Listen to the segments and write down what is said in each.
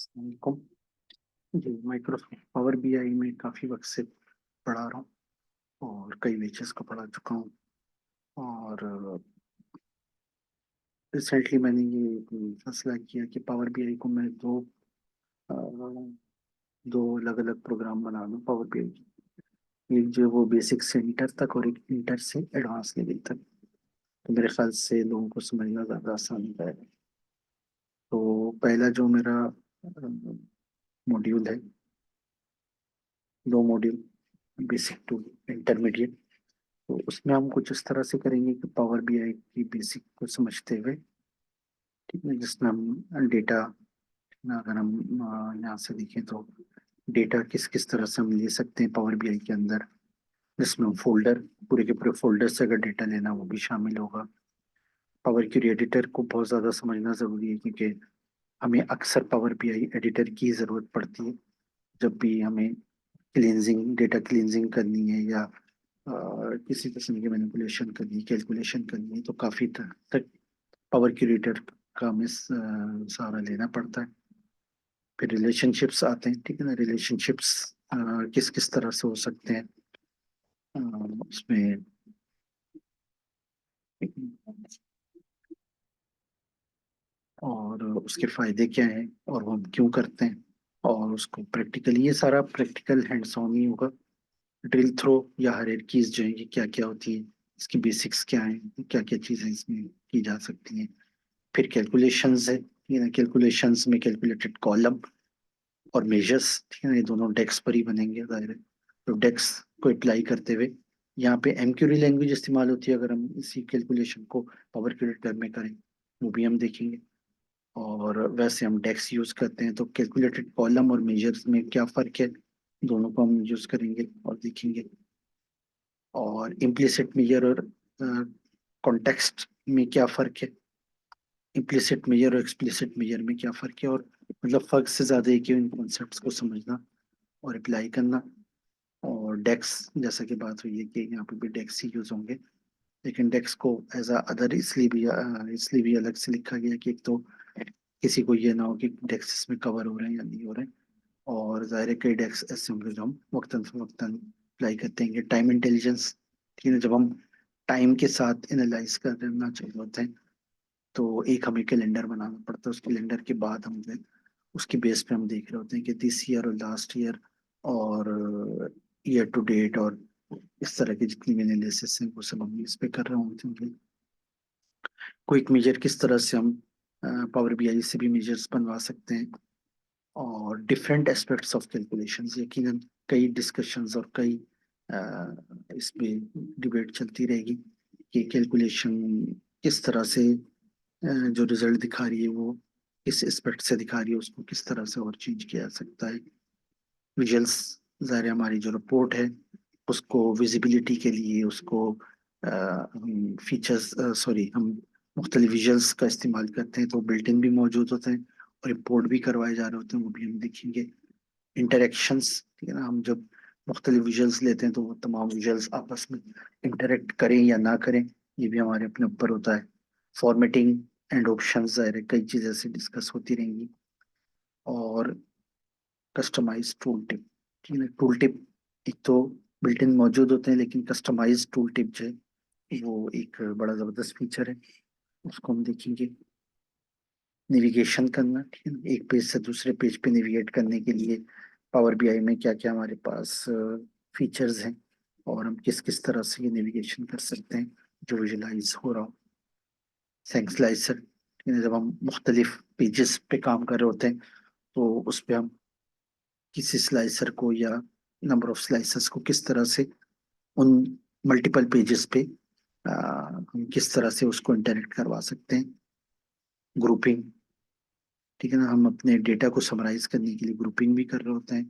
अस्सलामुअलैकुम। जी, Microsoft power BI में काफ़ी वक्त से पढ़ा रहा हूँ और कई बैचेस को पढ़ा चुका हूँ। और रिसेंटली मैंने ये फैसला किया कि पावर बीआई को मैं अ, दो अलग अलग प्रोग्राम बना दूँ पावर बीआई की। एक जो वो बेसिक से इंटर तक और एक इंटर से एडवांस लेवल तक। तो मेरे ख्याल से लोगों को समझना ज़्यादा आसान होता है। तो पहला जो मेरा मॉड्यूल है, दो मॉड्यूल, बेसिक टू इंटरमीडिएट। तो उसमें हम कुछ इस तरह से करेंगे कि पावर बीआई की बेसिक को समझते हुए, ठीक है, जिसमें हम डेटा, अगर हम यहाँ से देखें तो डेटा किस किस तरह से हम ले सकते हैं पावर बीआई के अंदर, जिसमें हम फोल्डर, पूरे के पूरे फोल्डर से अगर डेटा लेना वो भी शामिल होगा। पावर क्वेरी एडिटर को बहुत ज़्यादा समझना ज़रूरी है, क्योंकि हमें अक्सर पावर बीआई एडिटर की ज़रूरत पड़ती है जब भी हमें क्लींजिंग, डेटा क्लींजिंग करनी है या किसी किस्म की मैनिपुलेशन करनी है, कैलकुलेशन करनी है, तो काफ़ी तक पावर क्यूरेटर का हमें सहारा लेना पड़ता है। फिर रिलेशनशिप्स आते हैं, ठीक है ना। रिलेशनशिप्स किस किस तरह से हो सकते हैं उसमें, और उसके फायदे क्या हैं और वो हम क्यों करते हैं, और उसको प्रैक्टिकली, ये सारा प्रैक्टिकल हैंड्स ऑन ही होगा। ड्रिल थ्रो या हायरार्कीज जो है ये क्या क्या होती है, इसकी बेसिक्स क्या हैं, क्या क्या चीज़ें इसमें की जा सकती हैं। फिर कैलकुलेशंस है, ये ना, कैलकुलेशंस में कैलकुलेटेड कॉलम और मेजर्स, ठीक है ना, ये दोनों डेक्स पर ही बनेंगे ज़ाहिर है। तो डेक्स को अप्लाई करते हुए यहाँ पे एमक्यूरी लैंग्वेज इस्तेमाल होती है अगर हम इसी कैलकुलेशन को पावर क्यूरेटर में करें, वो भी हम देखेंगे। और वैसे हम डेक्स यूज करते हैं, तो कैलकुलेटेड कॉलम और मेजर्स में क्या फ़र्क है, दोनों को हम यूज करेंगे और देखेंगे। और इम्प्लिसिट मेजर और कॉन्टेक्स्ट में क्या फ़र्क है, इम्प्लिसिट मेजर और एक्सप्लिसिट मेजर में क्या फ़र्क है, और मतलब फ़र्क से ज़्यादा है कि इन कॉन्सेप्ट्स को समझना और अप्लाई करना। और डेक्स, जैसा कि बात हुई है कि यहाँ पे भी डेक्स ही यूज होंगे, लेकिन डेक्स को एज अदर इसलिए भी अलग से लिखा गया कि एक तो किसी को ये ना हो कि डेक्स इसमें कवर हो रहे हैं या नहीं हो रहे हैं। और ज़ाहिर है कई डेक्स ऐसे होंगे जो हम वक्तन फवक्तन अप्लाई करते हैं। टाइम इंटेलिजेंस, ठीक है, जब हम टाइम के साथ एनालाइज करना चाहिए होते हैं, तो एक हमें कैलेंडर बनाना पड़ता है। उस कैलेंडर के बाद हम उसके बेस पे हम देख रहे होते हैं कि दिस ईयर और लास्ट ईयर और ईयर टू डेट और इस तरह की जितनी भी एनालिसिस है वो सब हम इस पे कर रहे होते हैं। क्विक मेजर किस तरह से हम पावर बीआई से भी मेजर्स बनवा सकते हैं। और डिफरेंट एस्पेक्ट्स ऑफ कैलकुलेशंस, यकीनन कई डिस्कशंस और कई इस पे डिबेट चलती रहेगी कि कैलकुलेशन किस तरह से जो रिजल्ट दिखा रही है वो किस एस्पेक्ट से दिखा रही है, उसको किस तरह से और चेंज किया जा सकता है। विजुअल्स, ज़ाहिर है हमारी जो रिपोर्ट है उसको विजिबिलिटी के लिए उसको हम फीचर्स, सॉरी, हम मुख्तलिफ विजुअल्स का इस्तेमाल करते हैं, तो बिल्ट इन भी मौजूद होते हैं और रिपोर्ट भी करवाए जा रहे होते हैं, वो भी हम देखेंगे। इंटरेक्शंस, ठीक है ना, हम जब मुख्तलिफ विजुअल्स लेते हैं तो वो तमाम विजुअल्स आपस में इंटरेक्ट करें या ना करें, ये भी हमारे अपने ऊपर होता है। फॉर्मेटिंग एंड ऑप्शंस, ज़ाहिर है कई चीज़ें ऐसे डिस्कस होती रहेंगी। और कस्टमाइज टूल टिप, ठीक है, टूल टिप एक तो बिल्ट इन मौजूद होते हैं, लेकिन कस्टमाइज टूल टिप जो है वो एक बड़ा ज़बरदस्त फीचर है, उसको हम देखेंगे। नेविगेशन करना, ठीक है, एक पेज से दूसरे पेज पे नेविगेट करने के लिए पावर बीआई में क्या क्या हमारे पास फीचर्स हैं और हम किस किस तरह से ये नेविगेशन कर सकते हैं जो विजुलाइज हो रहा हो। स्लाइसर, जब हम मुख्तलिफ पेजेस पे काम कर रहे होते हैं तो उस पे हम किसी स्लाइसर को या नंबर ऑफ स्लाइसर्स को किस तरह से उन मल्टीपल पेजेस पे हम किस तरह से उसको इंटरेक्ट करवा सकते हैं। ग्रुपिंग, ठीक है ना, हम अपने डेटा को समराइज करने के लिए ग्रुपिंग भी कर रहे होते हैं।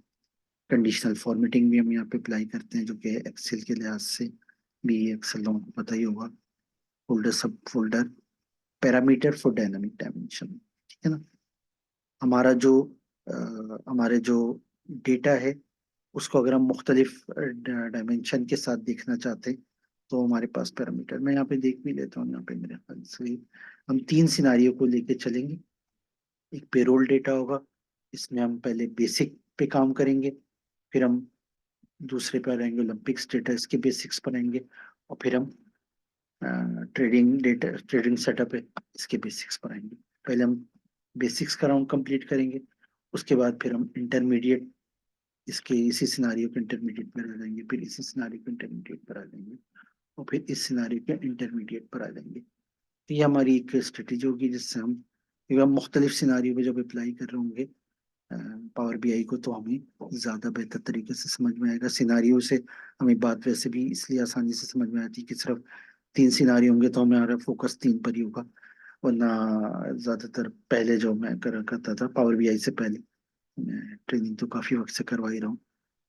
कंडीशनल फॉर्मेटिंग भी हम यहाँ पे अप्लाई करते हैं, जो कि एक्सेल के लिहाज से भी, एक्सेल लोगों को पता ही होगा। फोल्डर, सब folder, parameter for dynamic dimension, ठीक है ना। हमारा जो हमारे जो डेटा है उसको अगर हम मुख्तलिफ डायमेंशन के साथ देखना चाहते हैं तो हमारे पास पैरामीटर, मैं यहाँ पे देख भी लेता हूँ, यहाँ पे मेरे ख्याल से हम तीन सिनारियों को लेके चलेंगे। एक पेरोल डेटा होगा, इसमें हम पहले बेसिक पे काम करेंगे, फिर हम दूसरे पे आएंगे ओलंपिक स्टेटस के बेसिक्स पर आएंगे, और फिर हम ट्रेडिंग डेटा ट्रेडिंग सेटअप है इसके बेसिक्स पर आएंगे। पहले हम बेसिक्स का राउंड कंप्लीट करेंगे, उसके बाद फिर हम इंटरमीडिएट इसके इसी सिनारियो के इंटरमीडिएट पर आ जाएंगे, फिर इसी सिनारियो के इंटरमीडिएट पर आ जाएंगे, और फिर इस सिनारियो के इंटरमीडिएट पर आ जाएंगे। तो ये हमारी एक स्ट्रेटेजी होगी जिससे हम मुख्तलिफ सिनारियो पे जब अप्लाई कर रहे होंगे पावर बीआई को, तो हमें ज़्यादा बेहतर तरीके से समझ में आएगा। सिनारियो से हमें बात वैसे भी इसलिए आसानी से समझ में आती है कि सिर्फ तीन सिनारियो होंगे तो हमारा फोकस तीन पर ही होगा। वरना ज़्यादातर पहले जो मैं करा करता था पावर बीआई से पहले, मैं ट्रेनिंग तो काफ़ी वक्त से करवा ही रहा हूँ,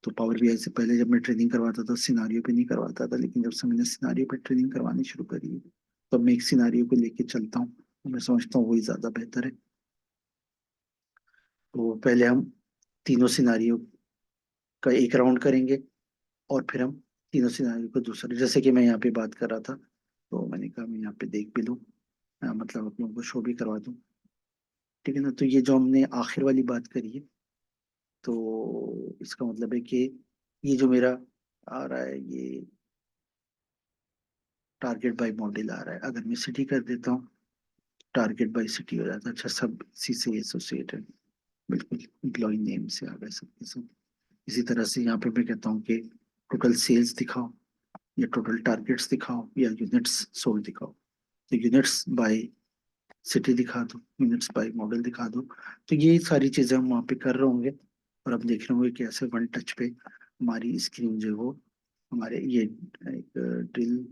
तो पावर बीआई से पहले जब मैं ट्रेनिंग करवाता था सिनारियो पे नहीं करवाता था, लेकिन जब से मैंने सिनारियो पे ट्रेनिंग करवानी शुरू करी है तो अब मैं एक सिनारियो को लेके चलता हूँ। मैं समझता हूँ वही ज़्यादा बेहतर है। तो पहले हम तीनों सिनारियो का एक राउंड करेंगे, और फिर हम तीनों सिनारियो को दूसरे, जैसे कि मैं यहाँ पे बात कर रहा था तो मैंने कहा मैं यहाँ पे देख भी लूँ, मतलब आप लोगों को शो भी करवा दूँ। ठीक है ना। तो ये जो हमने आखिर वाली बात करी है, तो इसका मतलब है कि ये जो मेरा आ रहा है ये टारगेट बाय मॉडल आ रहा है। अगर मैं सिटी कर देता हूँ टारगेट बाय सिटी हो जाता है। अच्छा, सब इसी से एसोसिएटेड, बिल्कुल एम्प्लॉय नेम से आ गए सब के सब। इसी तरह से यहाँ पे मैं कहता हूँ कि टोटल सेल्स दिखाओ, या टोटल टारगेट्स दिखाओ, या यूनिट्स सोल्ड दिखाओ। तो यूनिट्स बाय सिटी दिखा दो, यूनिट्स बाय मॉडल दिखा दो। तो ये सारी चीजें हम वहाँ पे कर रहे होंगे, और अब देख रहे होंगे कि ऐसे वन टच पे हमारी स्क्रीन जो है वो हमारे ये एक ड्रिल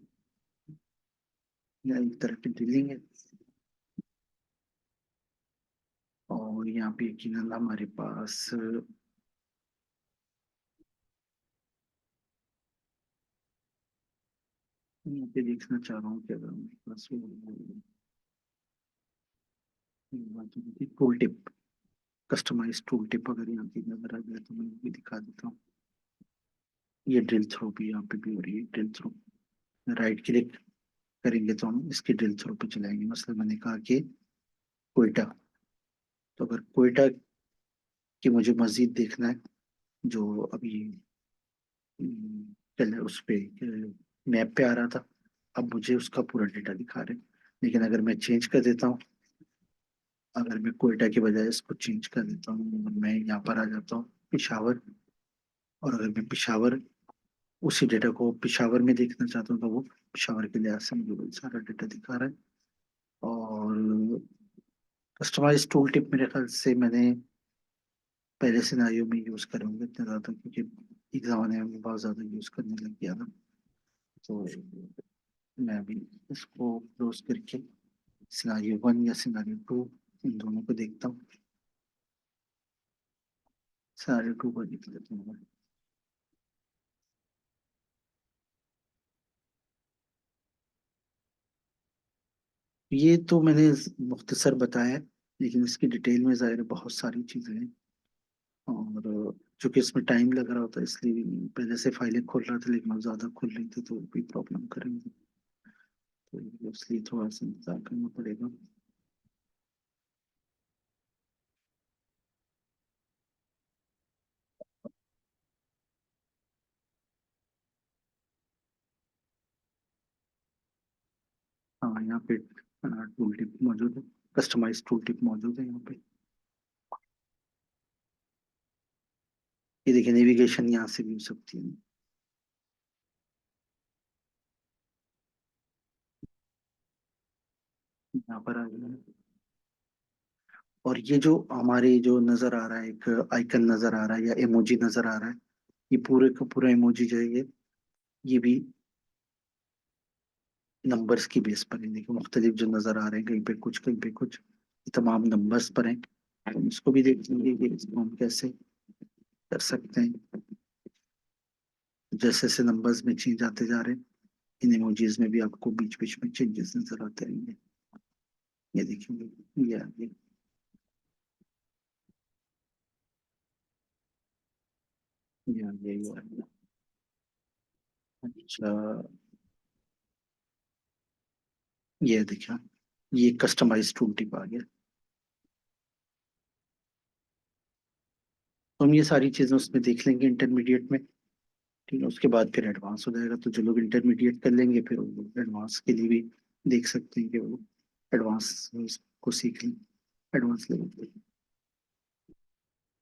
या एक तरह की ड्रिलिंग है। और यहाँ पे यकीनन हमारे पास यहाँ पे देखना चाह रहा हूँ कि अगर हमारे पास tool tip, customize tool tip अगर यहाँ की नजर आ जाए तो मैं भी दिखा देता हूँ। ये ड्रिल थ्रो भी यहाँ पे भी हो रही है, ड्रिल थ्रो। राइट क्लिक करेंगे तो हम इसके ड्रिल थ्रो पे चलाएंगे। मतलब मैंने कहा कि कोयटा, तो अगर कोयटा की मुझे मस्जिद देखना है जो अभी पहले उस पे मैप पे आ रहा था, अब मुझे उसका पूरा डेटा दिखा रहे हैं। लेकिन अगर मैं चेंज कर देता हूँ, अगर मैं कोयटा के बजाय इसको चेंज कर देता हूँ, मैं यहाँ पर आ जाता हूँ पिशावर, और अगर मैं पिशावर उसी डेटा को पिशावर में देखना चाहता हूँ तो वो पिशावर के लिहाज से मुझे बहुत सारा डेटा दिखा रहा है। और कस्टमाइज टूल टिप मेरे ख्याल से मैंने पहले सिनारियो में यूज करे होंगे इतने ज्यादा, क्योंकि एक जमाने में बहुत ज्यादा यूज करने लग गया था। तो मैं अभी इसको क्लोज करके सिनारियो वन या सिनारियो टू इन दोनों को देखता हूँ। सिनारियो टू को देख लेता हूँ। ये तो मैंने मुख्तसर बताया है, लेकिन इसकी डिटेल में ज़ाहिर है बहुत सारी चीज़ें हैं। और चूंकि इसमें टाइम लग रहा होता है इसलिए पहले से फाइलें खोल रहा था, लेकिन वो ज़्यादा खुल रही थी तो भी प्रॉब्लम करेंगे, तो इसलिए थोड़ा सा इंतजार करना पड़ेगा। हाँ, यहाँ पे टूल टिप मौजूद है, कस्टमाइज टूल टिप मौजूद है यहाँ पे। ये देखिए नेविगेशन यहाँ से भी हो सकती है। यहाँ पर आ गया है। और ये जो हमारे जो नजर आ रहा है, एक आइकन नजर आ रहा है या इमोजी नजर आ रहा है, ये पूरे का पूरा इमोजी जो है ये भी नंबर्स की बेस पर है। देखो मुख्तलिफ जो नजर आ रहे हैं, कहीं पे कुछ कहीं पे कुछ, ये तमाम नंबर्स पर हैं। हम इसको भी देखेंगे कि इसको हम कैसे कर सकते हैं। जैसे जैसे नंबर्स में चेंज आते जा रहे हैं, इन इमोजीज में भी आपको बीच बीच में चेंजेस नजर आते रहेंगे। ये देखेंगे, ये आ गया, ये आ गया, ये आ गया। अच्छा, ये देखा, ये कस्टमाइज टूल टिप आ गया। तो हम ये सारी चीजें उसमें देख लेंगे इंटरमीडिएट में। ठीक है, उसके बाद फिर एडवांस हो जाएगा, तो जो लोग इंटरमीडिएट कर लेंगे फिर वो एडवांस के लिए भी देख सकते हैं कि वो एडवांस को सीख लें, एडवांस लेवल पे।